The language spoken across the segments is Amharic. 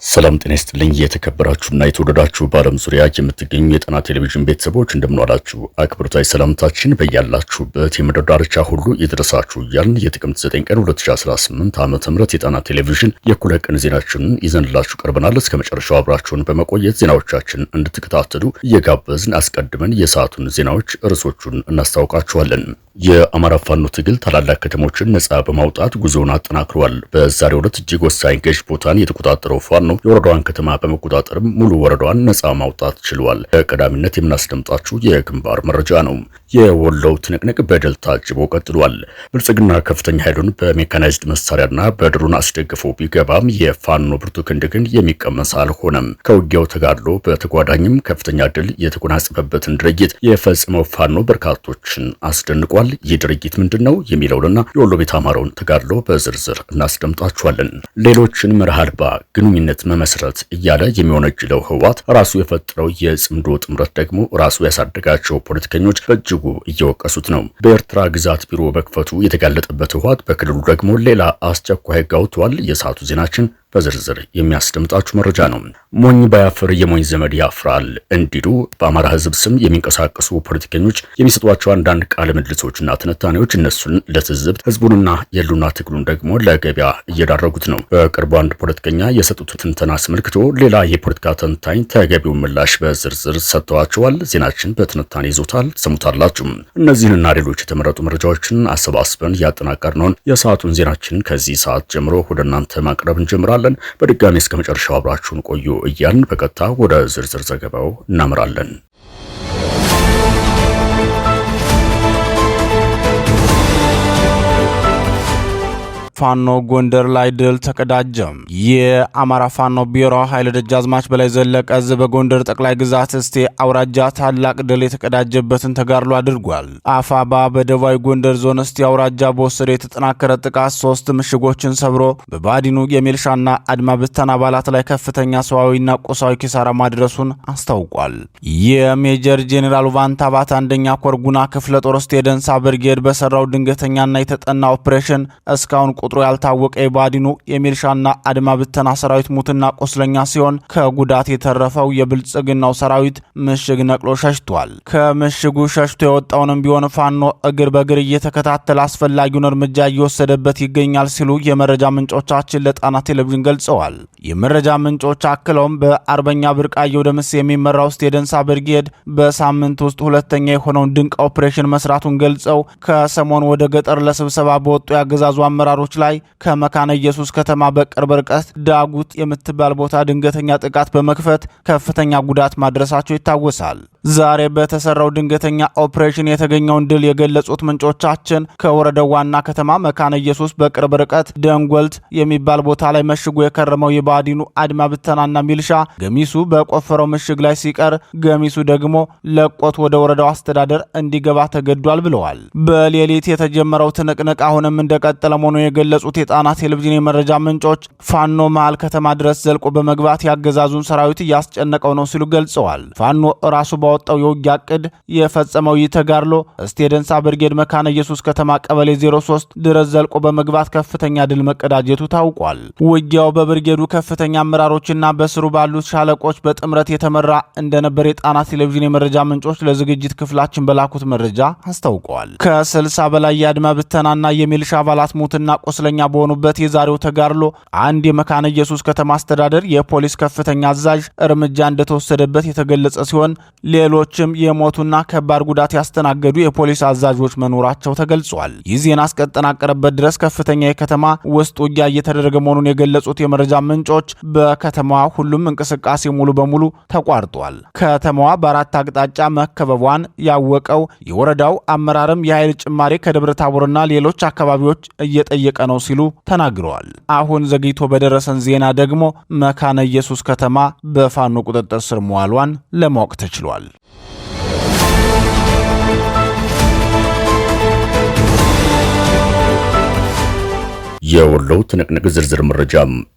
ሰላም ጤና ይስጥልኝ የተከበራችሁና የተወደዳችሁ በዓለም ዙሪያ የምትገኙ የጣና ቴሌቪዥን ቤተሰቦች እንደምንዋላችሁ አክብሮታዊ ሰላምታችን በያላችሁበት የምድር ዳርቻ ሁሉ ይድረሳችሁ እያልን የጥቅምት 9 ቀን 2018 ዓ.ም የጣና ቴሌቪዥን የእኩለ ቀን ዜናችንን ይዘንላችሁ ቀርበናል። እስከ መጨረሻው አብራችሁን በመቆየት ዜናዎቻችን እንድትከታተሉ እየጋበዝን አስቀድመን የሰዓቱን ዜናዎች ርዕሶቹን እናስታውቃችኋለን። የአማራ ፋኖ ትግል ታላላቅ ከተሞችን ነጻ በማውጣት ጉዞውን አጠናክሯል። በዛሬው ዕለት እጅግ ወሳኝ ገዥ ቦታን የተቆጣጠረው ፋኖ የወረዳዋን ከተማ በመቆጣጠር ሙሉ ወረዳዋን ነጻ ማውጣት ችሏል። በቀዳሚነት የምናስደምጣችሁ የግንባር መረጃ ነው። የወሎው ትንቅንቅ በድል ታጅቦ ቀጥሏል። ብልጽግና ከፍተኛ ኃይሉን በሜካናይዝድ መሳሪያና በድሮን አስደግፎ ቢገባም የፋኖ ብርቱ ክንድ ግን የሚቀመስ አልሆነም። ከውጊያው ተጋድሎ በተጓዳኝም ከፍተኛ ድል የተጎናጸፈበትን ድርጊት የፈጸመው ፋኖ በርካቶችን አስደንቋል። ይህ ድርጊት ምንድነው የሚለውንና የወሎ ቤት አማራውን ተጋድሎ በዝርዝር እናስደምጣችኋለን። ሌሎችን መርህ አልባ ግንኙነት መመስረት እያለ የሚወነጅለው ህወሓት ራሱ የፈጠረው የጽምዶ ጥምረት ደግሞ ራሱ ያሳደጋቸው ፖለቲከኞች በእጅጉ እየወቀሱት ነው። በኤርትራ ግዛት ቢሮ በክፈቱ የተጋለጠበት ህወሓት በክልሉ ደግሞ ሌላ አስቸኳይ ህግ አውጥቷል። የሰዓቱ ዜናችን በዝርዝር የሚያስደምጣችሁ መረጃ ነው። ሞኝ ባያፍር የሞኝ ዘመድ ያፍራል እንዲሉ በአማራ ህዝብ ስም የሚንቀሳቀሱ ፖለቲከኞች የሚሰጧቸው አንዳንድ ቃለ ምልልሶችና ትንታኔዎች እነሱን ለትዝብት ህዝቡንና የሉና ትግሉን ደግሞ ለገበያ እየዳረጉት ነው። በቅርቡ አንድ ፖለቲከኛ የሰጡት ትንተና አስመልክቶ ሌላ የፖለቲካ ተንታኝ ተገቢውን ምላሽ በዝርዝር ሰጥተዋቸዋል። ዜናችን በትንታኔ ይዞታል፣ ሰሙታላችሁ። እነዚህንና ሌሎች የተመረጡ መረጃዎችን አሰባስበን ያጠናቀርነውን የሰዓቱን ዜናችን ከዚህ ሰዓት ጀምሮ ወደ እናንተ ማቅረብ እንጀምራለን። በድጋሚ እስከ መጨረሻው አብራችሁን ቆዩ እያልን በቀጥታ ወደ ዝርዝር ዘገባው እናመራለን። ፋኖ ጎንደር ላይ ድል ተቀዳጀም። የአማራ ፋኖ ብሔራዊ ኃይል ደጃዝማች በላይ ዘለቀ ዕዝ በጎንደር ጠቅላይ ግዛት እስቴ አውራጃ ታላቅ ድል የተቀዳጀበትን ተጋድሎ አድርጓል። አፋባ በደቡባዊ ጎንደር ዞን እስቴ አውራጃ በወሰደ የተጠናከረ ጥቃት 3 ምሽጎችን ሰብሮ በባዲኑ የሚልሻና አድማ ብተና አባላት ላይ ከፍተኛ ሰዋዊና ቁሳዊ ኪሳራ ማድረሱን አስታውቋል። የሜጀር ጄኔራል ቫንታ ባት አንደኛ ኮር ጉና ክፍለ ጦር እስቴ ደንሳ ብርጌድ በሰራው ድንገተኛና የተጠና ኦፕሬሽን እስካሁን ቁጥሩ ያልታወቀ የባዲኑ የሚልሻና አድማ ብተና ሰራዊት ሙትና ቆስለኛ ሲሆን ከጉዳት የተረፈው የብልጽግናው ሰራዊት ምሽግ ነቅሎ ሸሽቷል። ከምሽጉ ሸሽቶ የወጣውንም ቢሆን ፋኖ እግር በእግር እየተከታተለ አስፈላጊውን እርምጃ እየወሰደበት ይገኛል ሲሉ የመረጃ ምንጮቻችን ለጣና ቴሌቪዥን ገልጸዋል። የመረጃ ምንጮች አክለውም በአርበኛ ብርቃየው ደምስ የሚመራው እስቴ ደንሳ ብርጌድ በሳምንት ውስጥ ሁለተኛ የሆነውን ድንቅ ኦፕሬሽን መስራቱን ገልጸው ከሰሞኑ ወደ ገጠር ለስብሰባ በወጡ ያገዛዙ አመራሮች ላይ ከመካነ ኢየሱስ ከተማ በቅርብ ርቀት ዳጉት የምትባል ቦታ ድንገተኛ ጥቃት በመክፈት ከፍተኛ ጉዳት ማድረሳቸው ይታወሳል። ዛሬ በተሰራው ድንገተኛ ኦፕሬሽን የተገኘውን ድል የገለጹት ምንጮቻችን ከወረዳው ዋና ከተማ መካነ ኢየሱስ በቅርብ ርቀት ደንጎልት የሚባል ቦታ ላይ መሽጎ የከረመው የባዲኑ አድማ ብተናና ሚልሻ ገሚሱ በቆፈረው ምሽግ ላይ ሲቀር፣ ገሚሱ ደግሞ ለቆት ወደ ወረዳው አስተዳደር እንዲገባ ተገዷል ብለዋል። በሌሊት የተጀመረው ትንቅንቅ አሁንም እንደቀጠለ መሆኑን የገለጹት የጣና ቴሌቪዥን የመረጃ ምንጮች ፋኖ መሃል ከተማ ድረስ ዘልቆ በመግባት ያገዛዙን ሰራዊት እያስጨነቀው ነው ሲሉ ገልጸዋል። ፋኖ ራሱ ባወጣው የውጊያ ዕቅድ የፈጸመው ይህ ተጋድሎ እስቴ ደንሳ ብርጌድ መካነ ኢየሱስ ከተማ ቀበሌ 03 ድረስ ዘልቆ በመግባት ከፍተኛ ድል መቀዳጀቱ ታውቋል። ውጊያው በብርጌዱ ከፍተኛ አመራሮችና በስሩ ባሉት ሻለቆች በጥምረት የተመራ እንደነበር የጣና ቴሌቪዥን የመረጃ ምንጮች ለዝግጅት ክፍላችን በላኩት መረጃ አስታውቀዋል። ከ60 በላይ የአድማ ብተናና የሚልሻ አባላት ሙትና ቆስለኛ በሆኑበት የዛሬው ተጋድሎ አንድ የመካነ ኢየሱስ ከተማ አስተዳደር የፖሊስ ከፍተኛ አዛዥ እርምጃ እንደተወሰደበት የተገለጸ ሲሆን ሌሎችም የሞቱና ከባድ ጉዳት ያስተናገዱ የፖሊስ አዛዦች መኖራቸው ተገልጿል። ይህ ዜና እስከተጠናቀረበት ድረስ ከፍተኛ የከተማ ውስጥ ውጊያ እየተደረገ መሆኑን የገለጹት የመረጃ ምንጮች በከተማዋ ሁሉም እንቅስቃሴ ሙሉ በሙሉ ተቋርጧል። ከተማዋ በአራት አቅጣጫ መከበቧን ያወቀው የወረዳው አመራርም የኃይል ጭማሪ ከደብረ ታቦርና ሌሎች አካባቢዎች እየጠየቀ ነው ሲሉ ተናግረዋል። አሁን ዘግይቶ በደረሰን ዜና ደግሞ መካነ ኢየሱስ ከተማ በፋኖ ቁጥጥር ስር መዋሏን ለማወቅ ተችሏል። የወሎው ትንቅንቅ ዝርዝር መረጃ።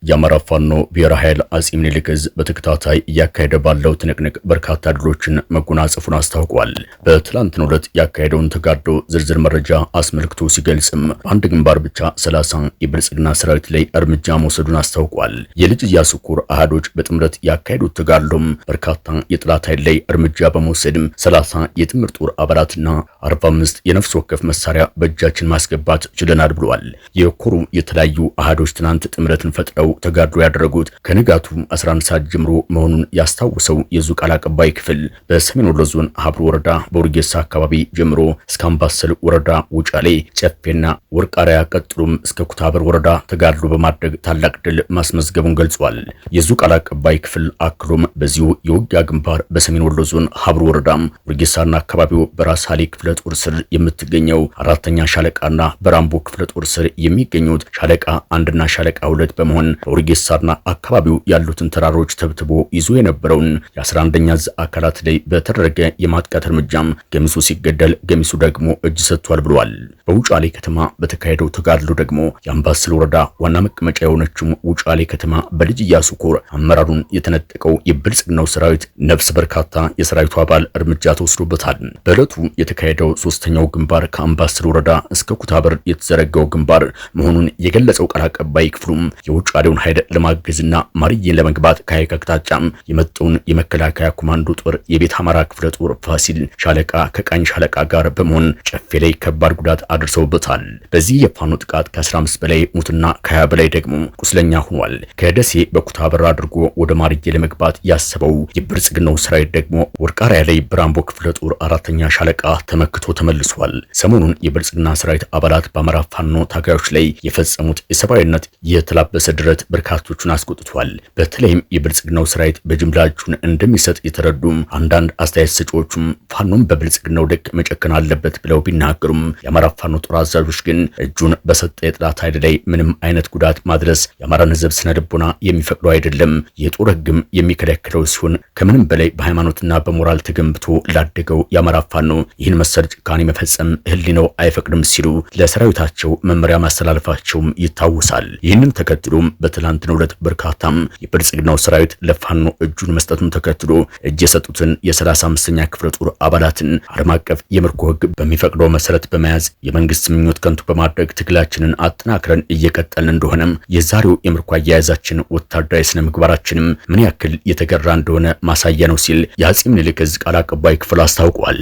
የአማራ ፋኖ ብሔራዊ ኃይል አጼ ምኒልክ ዕዝ በተከታታይ እያካሄደ ባለው ትንቅንቅ በርካታ ድሎችን መጎናጸፉን አስታውቋል። በትላንትናው ዕለት ያካሄደውን ተጋድሎ ዝርዝር መረጃ አስመልክቶ ሲገልጽም በአንድ ግንባር ብቻ 30 የብልጽግና ሰራዊት ላይ እርምጃ መውሰዱን አስታውቋል። የልጅ ኢያሱ ኮር አሃዶች በጥምረት ያካሄዱት ተጋድሎም በርካታ የጠላት ኃይል ላይ እርምጃ በመውሰድም 30 የጥምር ጦር አባላትና 45 የነፍስ ወከፍ መሳሪያ በእጃችን ማስገባት ችለናል ብሏል። የኮሩ የተለያዩ አሃዶች ትናንት ጥምረትን ፈጥረው ተጋድሎ ያደረጉት ከንጋቱ 11 ሰዓት ጀምሮ መሆኑን ያስታወሰው የዙ ቃል አቀባይ ክፍል በሰሜን ወሎ ዞን ሀብሩ ወረዳ በውርጌሳ አካባቢ ጀምሮ እስከ አምባሰል ወረዳ ውጫሌ፣ ጨፌና ወርቃሪያ ቀጥሎም እስከ ኩታበር ወረዳ ተጋድሎ በማድረግ ታላቅ ድል ማስመዝገቡን ገልጿል። የዙ ቃል አቀባይ ክፍል አክሎም በዚሁ የውጊያ ግንባር በሰሜን ወሎ ዞን ሀብሩ ወረዳም ውርጌሳና አካባቢው በራስ አሊ ክፍለ ጦር ስር የምትገኘው አራተኛ ሻለቃና በራምቦ ክፍለ ጦር ስር የሚገኙት ሻለቃ 1 እና ሻለቃ 2 በመሆን በውርጌሳና አካባቢው ያሉትን ተራሮች ተብትቦ ይዞ የነበረውን የ11ኛ ዕዝ አካላት ላይ በተደረገ የማጥቃት እርምጃም ገሚሱ ሲገደል ገሚሱ ደግሞ እጅ ሰጥቷል ብሏል። በውጫሌ ከተማ በተካሄደው ተጋድሎ ደግሞ የአምባሰል ወረዳ ዋና መቀመጫ የሆነችው ውጫሌ ከተማ በልጅ ኢያሱ ኮር አመራሩን የተነጠቀው የብልጽግናው ሰራዊት ነፍስ በርካታ የሰራዊቱ አባል እርምጃ ተወስዶበታል። በዕለቱ የተካሄደው ሶስተኛው ግንባር ከአምባሰል ወረዳ እስከ ኩታበር የተዘረጋው ግንባር መሆኑን የገለጸው ቃል አቀባይ ክፍሉም የውጫሌውን ኃይል ለማገዝና ማርዬን ለመግባት ከሀይቅ አቅጣጫም የመጣውን የመከላከያ ኮማንዶ ጦር የቤት አማራ ክፍለ ጦር ፋሲል ሻለቃ ከቃኝ ሻለቃ ጋር በመሆን ጨፌ ላይ ከባድ ጉዳት አድርሰውበታል። በዚህ የፋኖ ጥቃት ከ15 በላይ ሙትና ከ20 በላይ ደግሞ ቁስለኛ ሆኗል። ከደሴ በኩታበር አድርጎ ወደ ማርዬ ለመግባት ያሰበው የብልጽግናው ሰራዊት ደግሞ ወርቃሪያ ላይ ብራምቦ ክፍለ ጦር አራተኛ ሻለቃ ተመክቶ ተመልሷል። ሰሞኑን የብልጽግና ሰራዊት አባላት በአማራ ፋኖ ታጋዮች ላይ የፈጸሙት የሰብአዊነት የተላበሰ ድረት በርካቶቹን አስቆጥቷል። በተለይም የብልጽግናው ሰራዊት በጅምላ እጁን እንደሚሰጥ የተረዱም አንዳንድ አስተያየት ሰጪዎቹም ፋኖም በብልጽግናው ልክ መጨከን አለበት ብለው ቢናገሩም የአማራ ፋኖ ጦር አዛዦች ግን እጁን በሰጠ የጠላት ኃይል ላይ ምንም አይነት ጉዳት ማድረስ የአማራን ሕዝብ ስነ ልቦና የሚፈቅደው አይደለም፣ የጦር ሕግም የሚከለክለው ሲሆን ከምንም በላይ በሃይማኖትና በሞራል ተገንብቶ ላደገው የአማራ ፋኖ ይህን መሰል ጭካኔ መፈጸም ሕሊናው አይፈቅድም ሲሉ ለሰራዊታቸው መመሪያ ማስተላለፋቸውም ይታወሳል። ይህንን ተከትሎም በትላንትናው ዕለት በርካታም የብልጽግናው ሰራዊት ለፋኖ እጁን መስጠቱን ተከትሎ እጅ የሰጡትን የ35ኛ ክፍለ ጦር አባላትን ዓለም አቀፍ የምርኮ ሕግ በሚፈቅደው መሰረት በመያዝ የመንግስት ምኞት ከንቱ በማድረግ ትግላችንን አጠናክረን እየቀጠልን እንደሆነም የዛሬው የምርኮ አያያዛችን ወታደራዊ ስነ ምግባራችንም ምን ያክል የተገራ እንደሆነ ማሳያ ነው ሲል የአጼ ምኒልክ ዕዝ ቃል አቀባይ ክፍል አስታውቋል።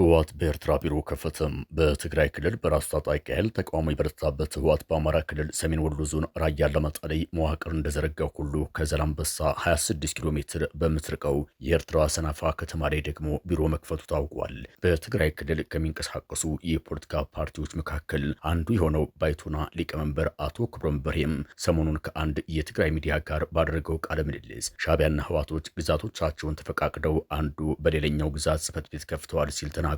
ህወሓት በኤርትራ ቢሮ ከፈተም። በትግራይ ክልል በራስ ታጣቂ ኃይል ተቃውሞ የበረታበት ህወሓት በአማራ ክልል ሰሜን ወሎ ዞን ራያ አላማጣ ላይ መዋቅር እንደዘረጋው ሁሉ ከዛላምበሳ 26 ኪሎ ሜትር በምትርቀው የኤርትራ ሰናፋ ከተማ ላይ ደግሞ ቢሮ መክፈቱ ታውቋል። በትግራይ ክልል ከሚንቀሳቀሱ የፖለቲካ ፓርቲዎች መካከል አንዱ የሆነው ባይቶና ሊቀመንበር አቶ ክብሮም በርሄም ሰሞኑን ከአንድ የትግራይ ሚዲያ ጋር ባደረገው ቃለ ምልልስ ሻዕቢያና ህወሓቶች ግዛቶቻቸውን ተፈቃቅደው አንዱ በሌላኛው ግዛት ጽሕፈት ቤት ከፍተዋል ሲል ተናግሯል።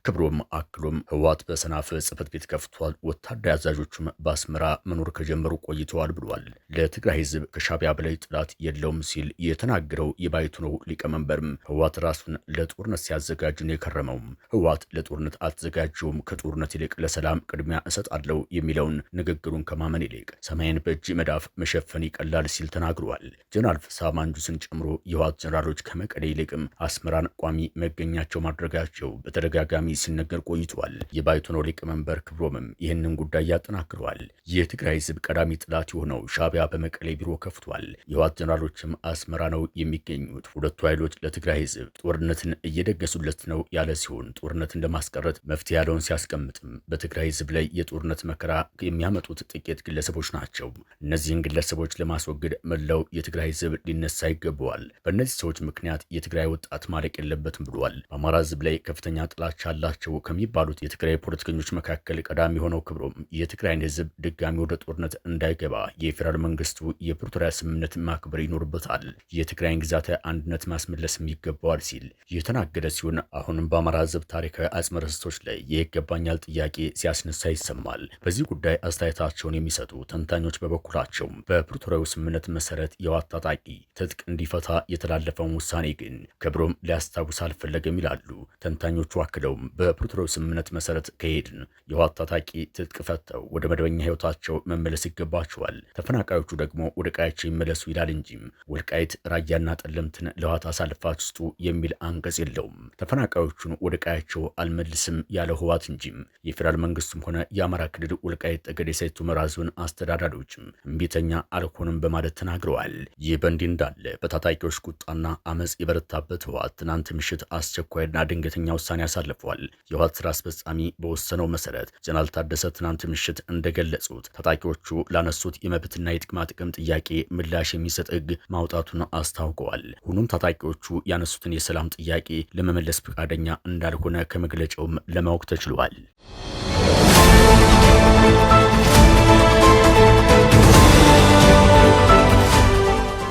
ክብሮም አክሎም ህወሓት በሰናፍ ጽሕፈት ቤት ከፍቷል፣ ወታደራዊ አዛዦቹም በአስመራ መኖር ከጀመሩ ቆይተዋል ብሏል። ለትግራይ ህዝብ ከሻዕቢያ በላይ ጥላት የለውም ሲል የተናገረው የባይቶናው ሊቀመንበርም ህወሓት ራሱን ለጦርነት ሲያዘጋጅ ነው የከረመው። ህወሓት ለጦርነት አልተዘጋጀውም፣ ከጦርነት ይልቅ ለሰላም ቅድሚያ እሰጣለሁ የሚለውን ንግግሩን ከማመን ይልቅ ሰማይን በእጅ መዳፍ መሸፈን ይቀላል ሲል ተናግሯል። ጀነራል ፍስሐ ማንጁስን ጨምሮ የህወሓት ጀነራሎች ከመቀሌ ይልቅም አስመራን ቋሚ መገኛቸው ማድረጋቸው በተደጋጋሚ ሲነገር ቆይቷል። የባይቶናው ሊቀመንበር ክብሮምም ይህንን ጉዳይ ያጠናክረዋል። የትግራይ ህዝብ ቀዳሚ ጥላት የሆነው ሻዕቢያ በመቀሌ ቢሮ ከፍቷል። የህወሓት ጀነራሎችም አስመራ ነው የሚገኙት። ሁለቱ ኃይሎች ለትግራይ ህዝብ ጦርነትን እየደገሱለት ነው ያለ ሲሆን ጦርነትን ለማስቀረት መፍትሄ ያለውን ሲያስቀምጥም በትግራይ ህዝብ ላይ የጦርነት መከራ የሚያመጡት ጥቂት ግለሰቦች ናቸው። እነዚህን ግለሰቦች ለማስወገድ መላው የትግራይ ህዝብ ሊነሳ ይገባዋል። በእነዚህ ሰዎች ምክንያት የትግራይ ወጣት ማለቅ የለበትም ብሏል። በአማራ ህዝብ ላይ ከፍተኛ ጥላቻ አላቸው ከሚባሉት የትግራይ ፖለቲከኞች መካከል ቀዳሚ ሆነው ክብሮም የትግራይን ህዝብ ድጋሚ ወደ ጦርነት እንዳይገባ የፌዴራል መንግስቱ የፕሪቶሪያ ስምምነት ማክበር ይኖርበታል፣ የትግራይን ግዛት አንድነት ማስመለስም ይገባዋል ሲል የተናገረ ሲሆን አሁንም በአማራ ህዝብ ታሪካዊ አጽመ ርስቶች ላይ የይገባኛል ጥያቄ ሲያስነሳ ይሰማል። በዚህ ጉዳይ አስተያየታቸውን የሚሰጡ ተንታኞች በበኩላቸው በፕሪቶሪያው ስምምነት መሰረት የህወሓት ታጣቂ ትጥቅ እንዲፈታ የተላለፈውን ውሳኔ ግን ክብሮም ሊያስታውስ አልፈለገም ይላሉ። ተንታኞቹ አክለውም በፕሪቶሪያው ስምምነት መሰረት ከሄድን የህወሓት ታጣቂ ትጥቅ ፈተው ወደ መደበኛ ህይወታቸው መመለስ ይገባቸዋል፣ ተፈናቃዮቹ ደግሞ ወደ ቀያቸው ይመለሱ ይላል እንጂም ወልቃይት ራያና ጠለምትን ለህወሓት አሳልፋችሁ ስጡ የሚል አንቀጽ የለውም። ተፈናቃዮቹን ወደ ቀያቸው አልመልስም ያለው ህወሓት እንጂም የፌዴራል መንግስቱም ሆነ የአማራ ክልል ወልቃይት ጠገዴ ሰቲት ሁመራ ዞን አስተዳዳሪዎችም እምቢተኛ አልሆንም በማለት ተናግረዋል። ይህ በእንዲህ እንዳለ በታጣቂዎች ቁጣና አመጽ የበረታበት ህወሓት ትናንት ምሽት አስቸኳይና ድንገተኛ ውሳኔ አሳልፏል። የህወሓት ስራ አስፈጻሚ በወሰነው መሰረት ጀነራል ታደሰ ትናንት ምሽት እንደገለጹት ታጣቂዎቹ ላነሱት የመብትና የጥቅማ ጥቅም ጥያቄ ምላሽ የሚሰጥ ህግ ማውጣቱን አስታውቀዋል። ሆኖም ታጣቂዎቹ ያነሱትን የሰላም ጥያቄ ለመመለስ ፈቃደኛ እንዳልሆነ ከመግለጫውም ለማወቅ ተችሏል።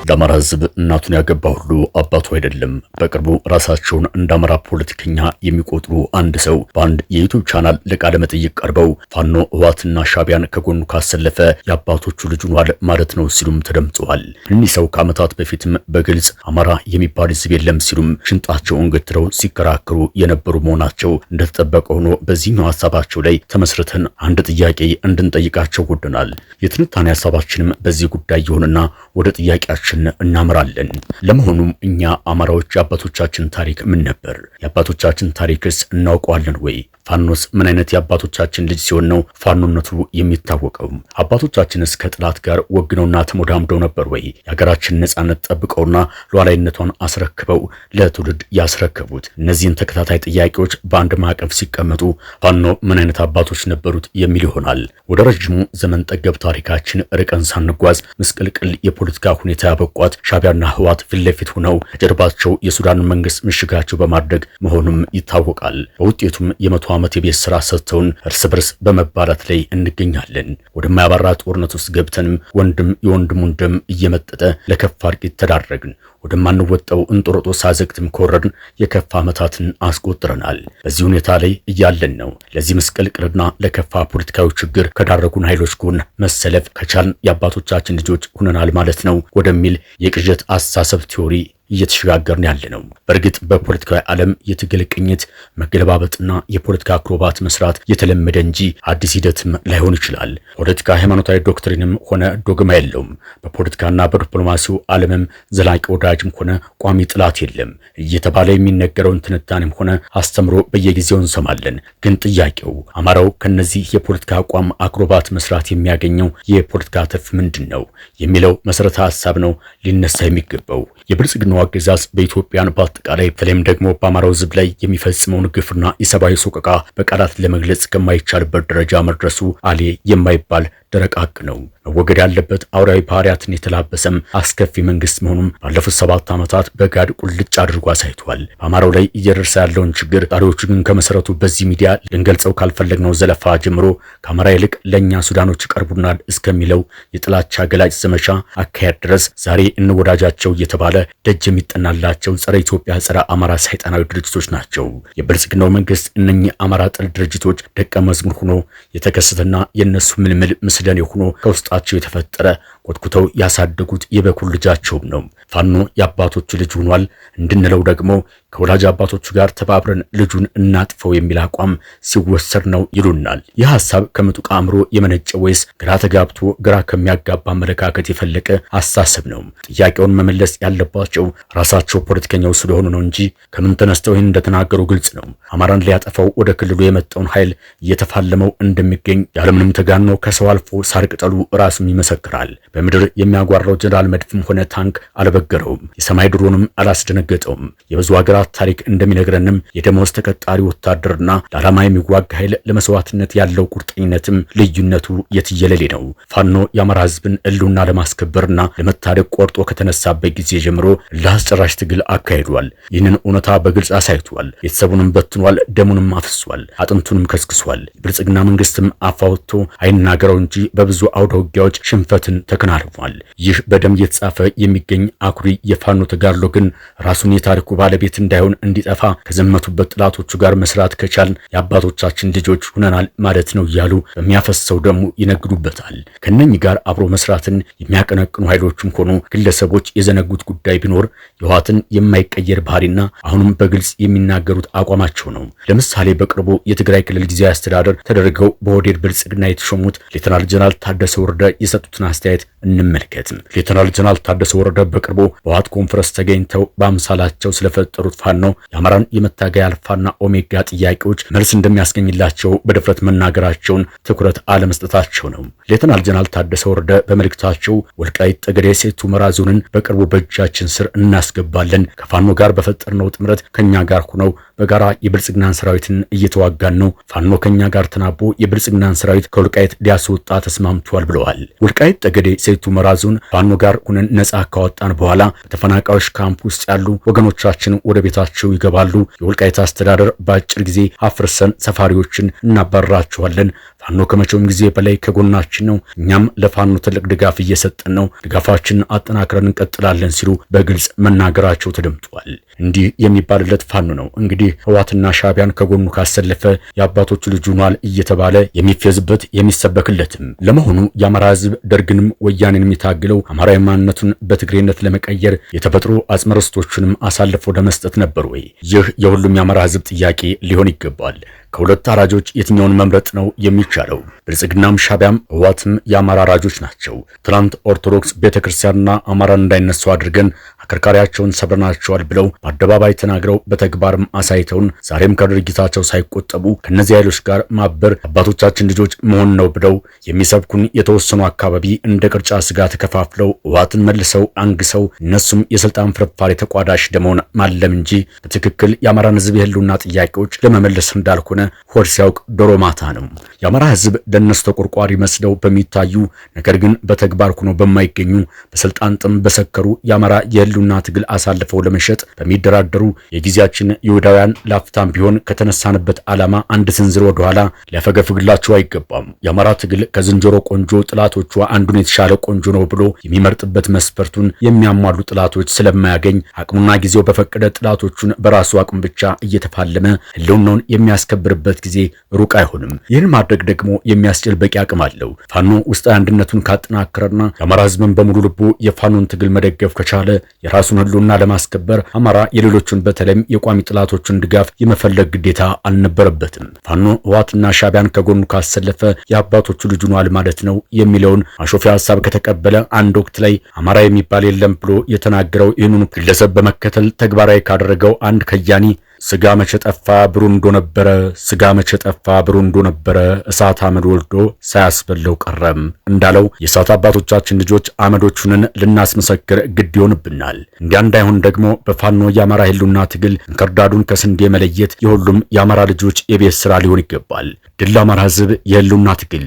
ለአማራ ህዝብ እናቱን ያገባ ሁሉ አባቱ አይደለም። በቅርቡ ራሳቸውን እንደ አማራ ፖለቲከኛ የሚቆጥሩ አንድ ሰው በአንድ የዩቲዩብ ቻናል ለቃለ መጠይቅ ቀርበው ፋኖ ህወሓትና ሻዕቢያን ከጎኑ ካሰለፈ የአባቶቹ ልጅ ሆኗል ማለት ነው ሲሉም ተደምጠዋል። እኒህ ሰው ከዓመታት በፊትም በግልጽ አማራ የሚባል ህዝብ የለም ሲሉም ሽንጣቸውን ገትረው ሲከራከሩ የነበሩ መሆናቸው እንደተጠበቀ ሆኖ በዚህኛው ሀሳባቸው ላይ ተመስርተን አንድ ጥያቄ እንድንጠይቃቸው ወደናል። የትንታኔ ሀሳባችንም በዚህ ጉዳይ ይሆንና ወደ ጥያቄያችን እናምራለን። ለመሆኑም እኛ አማራዎች የአባቶቻችን ታሪክ ምን ነበር? የአባቶቻችን ታሪክስ እናውቀዋለን ወይ? ፋኖስ ምን አይነት የአባቶቻችን ልጅ ሲሆን ነው ፋኖነቱ የሚታወቀው? አባቶቻችንስ ከጥላት ጋር ወግነውና ተሞዳምደው ነበር ወይ የሀገራችን ነጻነት ጠብቀውና ሉዓላዊነቷን አስረክበው ለትውልድ ያስረከቡት? እነዚህን ተከታታይ ጥያቄዎች በአንድ ማዕቀፍ ሲቀመጡ ፋኖ ምን አይነት አባቶች ነበሩት የሚል ይሆናል። ወደ ረጅሙ ዘመን ጠገብ ታሪካችን ርቀን ሳንጓዝ ምስቅልቅል የፖለቲካ ሁኔታ ያበቋት ሻዕቢያና ህወሓት ፊት ለፊት ሆነው ጀርባቸው የሱዳን መንግስት ምሽጋቸው በማድረግ መሆኑም ይታወቃል። በውጤቱም የመቶ ዓመት የቤት ስራ ሰጥተውን እርስ በርስ በመባላት ላይ እንገኛለን። ወደማያባራ ጦርነት ውስጥ ገብተንም ወንድም የወንድሙን ደም እየመጠጠ ለከፋ እልቂት ተዳረግን። ወደማንወጣው እንጦሮጦስ አዘቅትም ከወረድን የከፋ ዓመታትን አስቆጥረናል። በዚህ ሁኔታ ላይ እያለን ነው ለዚህ ምስቅልቅልና ለከፋ ፖለቲካዊ ችግር ከዳረጉን ኃይሎች ጎን መሰለፍ ከቻልን የአባቶቻችን ልጆች ሆነናል ማለት ነው ወደሚል የቅዠት አስተሳሰብ ቲዮሪ እየተሸጋገርን ያለ ነው። በእርግጥ በፖለቲካዊ ዓለም የትግል ቅኝት መገለባበጥና የፖለቲካ አክሮባት መስራት የተለመደ እንጂ አዲስ ሂደትም ላይሆን ይችላል። ፖለቲካ ሃይማኖታዊ ዶክትሪንም ሆነ ዶግማ የለውም። በፖለቲካና በዲፕሎማሲው ዓለምም ዘላቂ ወዳጅም ሆነ ቋሚ ጥላት የለም እየተባለ የሚነገረውን ትንታኔም ሆነ አስተምሮ በየጊዜው እንሰማለን። ግን ጥያቄው አማራው ከነዚህ የፖለቲካ አቋም አክሮባት መስራት የሚያገኘው የፖለቲካ ትርፍ ምንድን ነው የሚለው መሰረተ ሐሳብ ነው ሊነሳ የሚገባው። የብልጽግናው አገዛዝ በኢትዮጵያን በአጠቃላይ በተለይም ደግሞ በአማራው ሕዝብ ላይ የሚፈጽመውን ግፍና የሰብአዊ ሰቆቃ በቃላት ለመግለጽ ከማይቻልበት ደረጃ መድረሱ አሌ የማይባል ደረቅ ሀቅ ነው። መወገድ ያለበት አውራዊ ባህሪያትን የተላበሰም አስከፊ መንግስት መሆኑን ባለፉት 7 ዓመታት በጋድ ቁልጭ አድርጎ አሳይቷል። በአማራው ላይ እየደረሰ ያለውን ችግር ጣሪዎቹ ግን ከመሰረቱ በዚህ ሚዲያ ልንገልጸው ካልፈለግነው ዘለፋ ጀምሮ ከአማራ ይልቅ ለእኛ ሱዳኖች ይቀርቡናል እስከሚለው የጥላቻ ገላጭ ዘመቻ አካሄድ ድረስ ዛሬ እንወዳጃቸው እየተባለ ደጅ የሚጠናላቸው ጸረ ኢትዮጵያ ጸረ አማራ ሰይጣናዊ ድርጅቶች ናቸው። የብልጽግናው መንግስት እነኚህ አማራ ጥል ድርጅቶች ደቀ መዝሙር ሆኖ የተከሰተና የነሱ ምልምል ምስለን ሆኖ ከውስጣቸው የተፈጠረ ኮትኩተው ያሳደጉት የበኩር ልጃቸውም ነው። ፋኖ የአባቶቹ ልጅ ሆኗል እንድንለው ደግሞ ከወላጅ አባቶቹ ጋር ተባብረን ልጁን እናጥፈው የሚል አቋም ሲወሰድ ነው ይሉናል። ይህ ሐሳብ ከምጡቅ አእምሮ የመነጨ ወይስ ግራ ተጋብቶ ግራ ከሚያጋባ አመለካከት የፈለቀ አስተሳሰብ ነው? ጥያቄውን መመለስ ያለባቸው ራሳቸው ፖለቲከኛው ስለሆኑ ነው እንጂ ከምን ተነስተው ይህን እንደተናገሩ ግልጽ ነው። አማራን ሊያጠፋው ወደ ክልሉ የመጣውን ኃይል እየተፋለመው እንደሚገኝ ያለምንም ተጋኖ ከሰው አልፎ ሳር ቅጠሉ ራሱም ይመሰክራል። በምድር የሚያጓራው ጀነራል መድፍም ሆነ ታንክ አልበገረውም፣ የሰማይ ድሮንም አላስደነገጠውም። የብዙ ሀገራት ታሪክ እንደሚነግረንም የደሞዝ ተቀጣሪ ወታደርና ለዓላማ የሚዋጋ ኃይል ለመስዋዕትነት ያለው ቁርጠኝነትም ልዩነቱ የትየለሌ ነው። ፋኖ የአማራ ህዝብን ህልውና ለማስከበርና ለመታደግ ቆርጦ ከተነሳበት ጊዜ ጀምሮ ለአስጨራሽ ትግል አካሂዷል። ይህንን እውነታ በግልጽ አሳይቷል። ቤተሰቡንም በትኗል፣ ደሙንም አፍሷል፣ አጥንቱንም ከስክሷል። የብልጽግና መንግስትም አፋውቶ አይናገረው እንጂ በብዙ አውደ ውጊያዎች ሽንፈትን ተከናንቧል። ይህ በደም እየተጻፈ የሚገኝ አኩሪ የፋኖ ተጋድሎ ግን ራሱን የታሪኩ ባለቤት እንዳይሆን እንዲጠፋ ከዘመቱበት ጥላቶቹ ጋር መስራት ከቻልን የአባቶቻችን ልጆች ሁነናል ማለት ነው እያሉ በሚያፈሰው ደሙ ይነግዱበታል። ከነኚህ ጋር አብሮ መስራትን የሚያቀነቅኑ ኃይሎችም ሆኑ ግለሰቦች የዘነጉት ጉዳይ ቢኖር የህወሓትን የማይቀየር ባህሪና አሁንም በግልጽ የሚናገሩት አቋማቸው ነው። ለምሳሌ በቅርቡ የትግራይ ክልል ጊዜያዊ አስተዳደር ተደርገው በኦህዴድ ብልጽግና የተሾሙት ሌተናል ጀነራል ታደሰ ወረደ የሰጡትን አስተያየት እንመልከት። ሌተናል ጀነራል ታደሰ ወረደ በቅርቡ በህወሓት ኮንፈረንስ ተገኝተው በአምሳላቸው ስለፈጠሩት ፋኖ የአማራን የመታገያ አልፋና ኦሜጋ ጥያቄዎች መልስ እንደሚያስገኝላቸው በድፍረት መናገራቸውን ትኩረት አለመስጠታቸው ነው። ሌተናል ጀነራል ታደሰ ወረደ በመልእክታቸው ወልቃይት ጠገዴ ሰቲት ሁመራ ዞንን በቅርቡ በእጃችን ስር እናስገባለን፣ ከፋኖ ጋር በፈጠርነው ጥምረት ከኛ ጋር ሆነው በጋራ የብልጽግናን ሰራዊትን እየተዋጋን ነው። ፋኖ ከኛ ጋር ተናቦ የብልጽግናን ሰራዊት ከወልቃይት ሊያስወጣ ተስማምቷል ብለዋል። ወልቃይት ጠገዴ ሰቲት ሁመራ ዞን ፋኖ ጋር ሆነን ነጻ ካወጣን በኋላ በተፈናቃዮች ካምፕ ውስጥ ያሉ ወገኖቻችን ወደ ቤታቸው ይገባሉ። የወልቃይት አስተዳደር በአጭር ጊዜ አፍርሰን ሰፋሪዎችን እናባርራቸዋለን። ፋኖ ከመቼውም ጊዜ በላይ ከጎናችን ነው። እኛም ለፋኖ ትልቅ ድጋፍ እየሰጠን ነው። ድጋፋችንን አጠናክረን እንቀጥላለን ሲሉ በግልጽ መናገራቸው ተደምጧል። እንዲህ የሚባልለት ፋኖ ነው እንግዲህ ህወሓትና ሻዕቢያን ከጎኑ ካሰለፈ የአባቶቹ ልጅ ሆኗል እየተባለ የሚፈዝበት የሚሰበክለትም። ለመሆኑ የአማራ ህዝብ ደርግንም ወያኔን የሚታግለው አማራዊ ማንነቱን በትግሬነት ለመቀየር የተፈጥሮ አጽመርስቶቹንም አሳልፎ ለመስጠት ነበር ወይ? ይህ የሁሉም የአማራ ህዝብ ጥያቄ ሊሆን ይገባል። ከሁለት አራጆች የትኛውን መምረጥ ነው የሚቻለው? ብልጽግናም ሻዕቢያም ህወሓትም የአማራ አራጆች ናቸው። ትናንት ኦርቶዶክስ ቤተክርስቲያንና አማራን እንዳይነሱ አድርገን አከርካሪያቸውን ሰብረናቸዋል ብለው በአደባባይ ተናግረው በተግባርም አሳይተውን ዛሬም ከድርጊታቸው ሳይቆጠቡ ከነዚህ ኃይሎች ጋር ማበር አባቶቻችን ልጆች መሆን ነው ብለው የሚሰብኩን የተወሰኑ አካባቢ እንደ ቅርጫ ስጋ ተከፋፍለው ህወሓትን መልሰው አንግሰው እነሱም የስልጣን ፍርፋሪ ተቋዳሽ ለመሆን ማለም እንጂ በትክክል የአማራን ህዝብ የህልውና ጥያቄዎች ለመመለስ እንዳልሆነ ሆድ ሲያውቅ ዶሮ ማታ ነው። የአማራ ህዝብ ለነሱ ተቆርቋሪ መስለው በሚታዩ ነገር ግን በተግባር ሆኖ በማይገኙ በስልጣን ጥም በሰከሩ የአማራ የህልውና ትግል አሳልፈው ለመሸጥ በሚደራደሩ የጊዜያችን ይሁዳውያን ላፍታም ቢሆን ከተነሳንበት ዓላማ አንድ ስንዝር ወደኋላ ሊያፈገፍግላቸው አይገባም። የአማራ ትግል ከዝንጀሮ ቆንጆ ጥላቶቿ አንዱን የተሻለ ቆንጆ ነው ብሎ የሚመርጥበት መስፈርቱን የሚያሟሉ ጥላቶች ስለማያገኝ አቅሙና ጊዜው በፈቀደ ጥላቶቹን በራሱ አቅም ብቻ እየተፋለመ ህልውናውን የሚያስከብርበት ጊዜ ሩቅ አይሆንም። ይህን ማድረግ ደግሞ የሚያስችል በቂ አቅም አለው። ፋኖ ውስጣዊ አንድነቱን ካጠናከረና የአማራ ህዝብን በሙሉ ልቡ የፋኖን ትግል መደገፍ ከቻለ የራሱን ህልውና ለማስከበር አማራ የሌሎቹን በተለይም የቋሚ ጥላቶቹን ድጋፍ የመፈለግ ግዴታ አልነበረበትም። ፋኖ ህወሓትና ሻዕቢያን ከጎኑ ካሰለፈ የአባቶቹ ልጅ ሆኗል ማለት ነው የሚለውን ማሾፊያ ሐሳብ ከተቀበለ አንድ ወቅት ላይ አማራ የሚባል የለም ብሎ የተናገረው ይህንኑ ግለሰብ በመከተል ተግባራዊ ካደረገው አንድ ከያኒ ስጋ መቼ ጠፋ ብሩንዶ ነበረ፣ ስጋ መቼ ጠፋ ብሩንዶ ነበረ፣ እሳት አመድ ወልዶ ሳያስበለው ቀረም እንዳለው የእሳት አባቶቻችን ልጆች አመዶቹንን ልናስመሰክር ግድ ይሆንብናል። እንዲያ እንዳይሆን ደግሞ በፋኖ የአማራ ህልውና ትግል እንክርዳዱን ከስንዴ መለየት የሁሉም የአማራ ልጆች የቤት ስራ ሊሆን ይገባል። ድል ለአማራ ህዝብ የህልውና ትግል።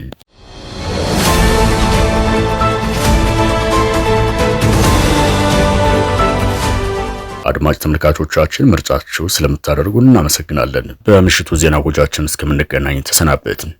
አድማጭ ተመልካቾቻችን ምርጫችሁ ስለምታደርጉን እናመሰግናለን። በምሽቱ ዜና ጎጃችን እስከምንገናኝ ተሰናበትን።